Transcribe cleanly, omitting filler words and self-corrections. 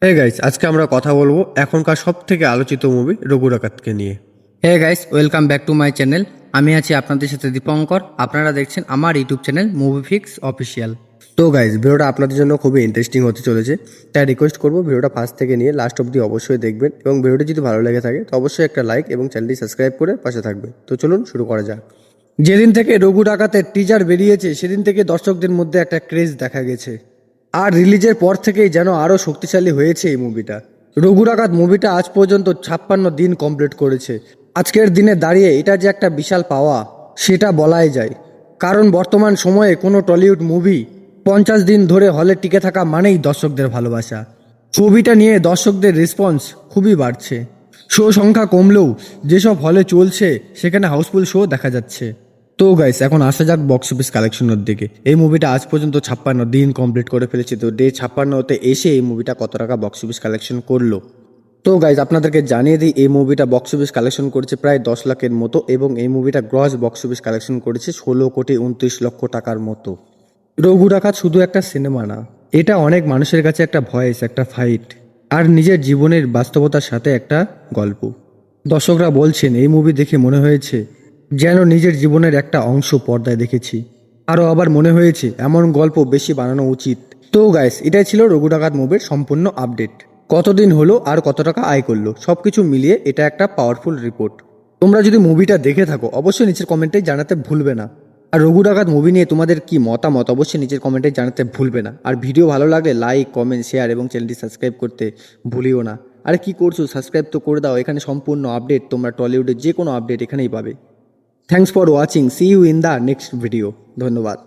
Guys, আজকে আমরা কথা বলবো এখনকার সব থেকে আলোচিত মুভি রঘু ডাকাতকে নিয়ে। Hey guys, welcome back to my channel. আমি আছি আপনাদের সাথে দীপঙ্কর। আপনারা দেখছেন আমার YouTube channel movie fix official. তো গাইস, ভিডিওটা আপনাদের জন্য খুবই ইন্টারেস্টিং হতে চলেছে, তাই রিকোয়েস্ট করবো ভিডিওটা ফার্স্ট থেকে নিয়ে লাস্ট অবধি অবশ্যই দেখবেন এবং ভিডিওটি যদি ভালো লেগে থাকে তো অবশ্যই একটা লাইক এবং চ্যানেলটি সাবস্ক্রাইব করে পাশে থাকবে। তো চলুন শুরু করা যাক। যেদিন থেকে রঘু ডাকাতের টিজার বেরিয়েছে সেদিন থেকে দর্শকদের মধ্যে একটা ক্রেজ দেখা গেছে, আর রিলিজের পর থেকেই যেন আরও শক্তিশালী হয়েছে এই মুভিটা। রঘু ডাকাত মুভিটা আজ পর্যন্ত 56 দিন কমপ্লিট করেছে। আজকের দিনে দাঁড়িয়ে এটা যে একটা বিশাল পাওয়া সেটা বলাই যায়, কারণ বর্তমান সময়ে কোনো টলিউড মুভি 50 দিন ধরে হলে টিকে থাকা মানেই দর্শকদের ভালোবাসা। ছবিটা নিয়ে দর্শকদের রেসপন্স খুবই বাড়ছে। শো সংখ্যা কমলেও যেসব হলে চলছে সেখানে হাউসফুল শো দেখা যাচ্ছে। তো গাইস, এখন আসা যাক বক্স অফিস কালেকশনের দিকে। এই মুভিটা আজ পর্যন্ত 56 দিন কমপ্লিট করে ফেলেছে। তো ডে 56তে এসে এই মুভিটা কত টাকা বক্স অফিস কালেকশন করলো। তো গাইজ, আপনাদেরকে জানিয়ে দিই এই মুভিটা বক্স অফিস কালেকশন করেছে প্রায় 10 লাখের মতো এবং এই মুভিটা গ্রস বক্স অফিস কালেকশন করেছে 16,29,00,000 টাকার মতো। রঘু ডাকাত শুধু একটা সিনেমা না, এটা অনেক মানুষের কাছে একটা ভয়েস, একটা ফাইট আর নিজের জীবনের বাস্তবতার সাথে একটা গল্প। দর্শকরা বলছেন এই মুভি দেখে মনে হয়েছে যেন নিজের জীবনের একটা অংশ পর্দায় দেখেছি। আরও আবার মনে হয়েছে এমন গল্প বেশি বানানো উচিত। তো গাইস, এটাই ছিল রঘু ডাকাত মুভির সম্পূর্ণ আপডেট। কতদিন হলো আর কত টাকা আয় করলো সবকিছু মিলিয়ে এটা একটা পাওয়ারফুল রিপোর্ট। তোমরা যদি মুভিটা দেখে থাকো অবশ্যই নিচের কমেন্টে জানাতে ভুলবে না। আর রঘু ডাকাত মুভি নিয়ে তোমাদের কি মতামত অবশ্যই নিচের কমেন্টে জানাতে ভুলবে না। আর ভিডিও ভালো লাগলে লাইক, কমেন্ট, শেয়ার এবং চ্যানেলটি সাবস্ক্রাইব করতে ভুলিও না। আরে কি করছো, সাবস্ক্রাইব তো করে দাও। এখানে সম্পূর্ণ আপডেট, তোমরা টলিউডের যে কোনো আপডেট এখানেই পাবে। Thanks for watching, see you in the next video. ধন্যবাদ।